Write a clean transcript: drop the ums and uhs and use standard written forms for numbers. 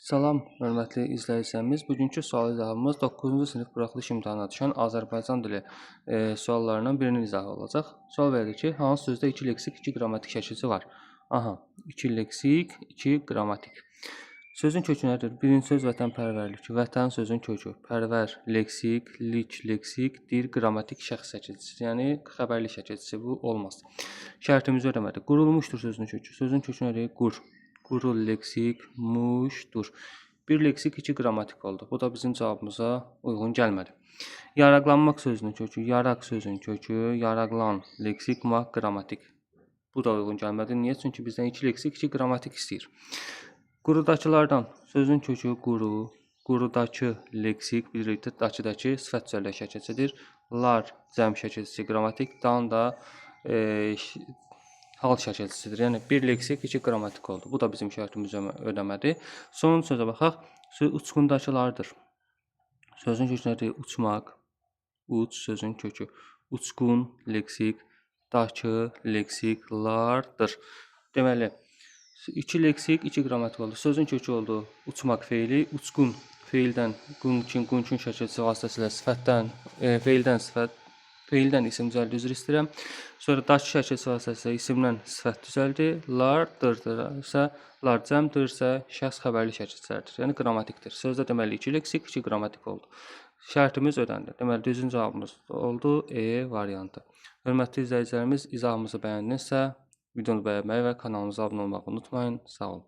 Salam, hörmətli izləyicilərimiz. Bugünkü sual izahımız 9-cu sinif buraxılış imtahanına düşən Azərbaycan dili suallarından birinin izahı olacaq. Sual verir ki, hansı sözdə 2 leksik, 2 qrammatik şəkilçisi var? Aha, 2 leksik, 2 qrammatik. Sözün kökü nədir? Birinci söz vətənpərvərlik. Vətən sözün kökü. Pərvər, leksik, lik, leksik, dir, qrammatik şəxs şəkilçisi. Yəni, xəbərli şəkilçisi bu olmaz. Şərtimizi öyrənmədik. Qurulmuşdur sözün kökü. Sözün kökü nədir? Qur. Qurul, leksik, muşdur. Bir leksik, 2 qrammatik oldu. Bu da bizim cavabımıza uyğun gəlmədi. Yaraqlanmaq sözünün kökü. Yaraq sözün kökü. Yaraqlan, leksik, maq, qrammatik. Bu da uyğun gəlmədi. Niyə? Çünki bizdən 2 leksik, 2 qrammatik istəyir. Qurudakılardan sözün kökü quru, qurudakı leksik, bilirik, dakıdakı sifət düzəltmə şəkilçisidir. Lar cəm şəkilçisi, qrammatik, dan da hal şəkilçisidir. Yəni, bir leksik, 2 qrammatik oldu. Bu da bizim şərtimizi ödəmədi. Sonuncu sözə baxaq. Uçqundakılardır. Sözün kökü nədir? Uçmaq, uç sözün kökü. Uçqun, leksik, dakı, leksik, lardır. Deməli, 2 leksik, 2 qrammatik oldu. Sözün kökü oldu uçmaq feili. Uçqun feildən, qun şəkilçisi vasitəsilə sifətdən, feildən isim düzəldi, üzr istəyirəm. Sonra dakı şəkilçisi vasitəsilə isimdən sifət düzəldi. Lardırsa, lar cəmdirsə, şəxs xəbərli şəkilçilərdir. Yəni, qrammatikdir. Sözdə deməli 2 leksik, 2 qrammatik oldu. Şərtimiz ödəndi. Deməli, düzgün cavabımız oldu E variantı. Hörmətli izləyicilərimiz, izahımızı bəyəndinizsə, videonu bəyənməyi və kanalımıza abunə olmağı unutmayın. Sağ olun.